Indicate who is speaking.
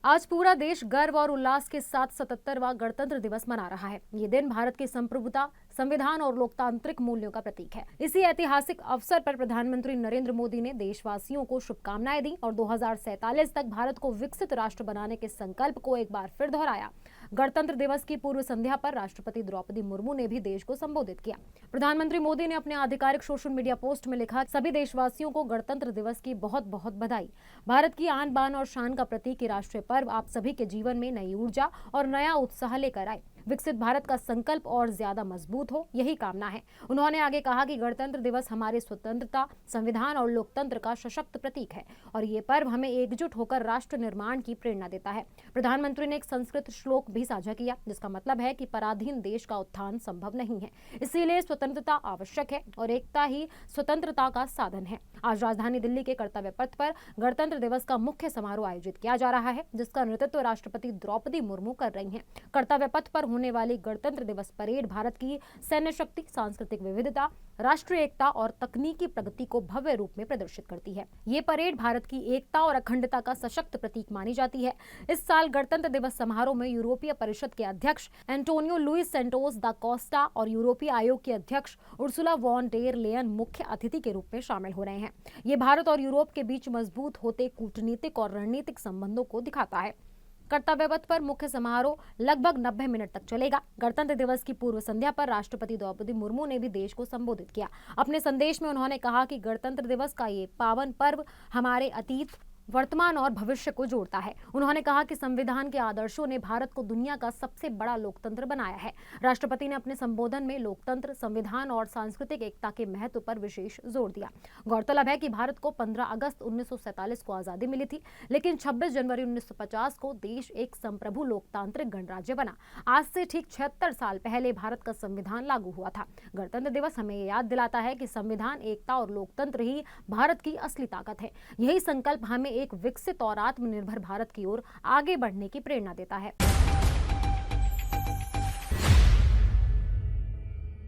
Speaker 1: आज पूरा देश गर्व और उल्लास के साथ 77वां गणतंत्र दिवस मना रहा है। ये दिन भारत की संप्रभुता, संविधान और लोकतांत्रिक मूल्यों का प्रतीक है। इसी ऐतिहासिक अवसर पर प्रधानमंत्री नरेंद्र मोदी ने देशवासियों को शुभकामनाएं दी और 2047 तक भारत को विकसित राष्ट्र बनाने के संकल्प को एक बार फिर दोहराया। गणतंत्र दिवस की पूर्व संध्या पर राष्ट्रपति द्रौपदी मुर्मू ने भी देश को संबोधित किया। प्रधानमंत्री मोदी ने अपने आधिकारिक सोशल मीडिया पोस्ट में लिखा, सभी देशवासियों को गणतंत्र दिवस की बहुत बहुत बधाई। भारत की आन बान और शान का प्रतीक ये राष्ट्रीय पर्व आप सभी के जीवन में नई ऊर्जा और नया उत्साह लेकर आए। विकसित भारत का संकल्प और ज्यादा मजबूत हो, यही कामना है। उन्होंने आगे कहा कि गणतंत्र दिवस हमारी स्वतंत्रता, संविधान और लोकतंत्र का सशक्त प्रतीक है और ये पर्व हमें एकजुट होकर राष्ट्र निर्माण की प्रेरणा देता है। प्रधानमंत्री ने एक संस्कृत श्लोक भी साझा किया, जिसका मतलब है कि पराधीन देश का उत्थान संभव नहीं है, इसीलिए स्वतंत्रता आवश्यक है और एकता ही स्वतंत्रता का साधन है। आज राजधानी दिल्ली के कर्तव्य पथ पर गणतंत्र दिवस का मुख्य समारोह आयोजित किया जा रहा है, जिसका नेतृत्व राष्ट्रपति द्रौपदी मुर्मू कर रही हैं। कर्तव्य पथ पर होने वाली गणतंत्र दिवस परेड भारत की सैन्य शक्ति, सांस्कृतिक विविधता, राष्ट्रीय एकता और तकनीकी प्रगति को भव्य रूप में प्रदर्शित करती है। ये परेड भारत की एकता और अखंडता का सशक्त प्रतीक मानी जाती है। इस साल गणतंत्र दिवस समारोह में यूरोपीय परिषद के अध्यक्ष एंटोनियो लुइस सैंटोस दा कोस्टा और यूरोपीय आयोग की अध्यक्ष उर्सुला वॉन डेर लेयन मुख्य अतिथि के रूप में शामिल हो रहे हैं। ये भारत और यूरोप के बीच मजबूत होते कूटनीतिक और रणनीतिक संबंधों को दिखाता है। कर्तव्य पथ पर मुख्य समारोह लगभग 90 मिनट तक चलेगा। गणतंत्र दिवस की पूर्व संध्या पर राष्ट्रपति द्रौपदी मुर्मू ने भी देश को संबोधित किया। अपने संदेश में उन्होंने कहा कि गणतंत्र दिवस का ये पावन पर्व हमारे अतीत, वर्तमान और भविष्य को जोड़ता है। उन्होंने कहा कि संविधान के आदर्शों ने भारत को दुनिया का सबसे बड़ा लोकतंत्र बनाया है। राष्ट्रपति ने अपने संबोधन में लोकतंत्र, संविधान और सांस्कृतिक एकता के महत्व पर विशेष जोर दिया। गौरतलब है कि भारत को 15 अगस्त 1947 को आजादी मिली थी, लेकिन 26 जनवरी 1950 को देश एक संप्रभु लोकतांत्रिक गणराज्य बना। आज से ठीक 76 साल पहले भारत का संविधान लागू हुआ था। गणतंत्र दिवस हमें याद दिलाता है कि संविधान, एकता और लोकतंत्र ही भारत की असली ताकत है। यही संकल्प हमें एक विकसित और आत्मनिर्भर भारत की ओर आगे बढ़ने की प्रेरणा देता है।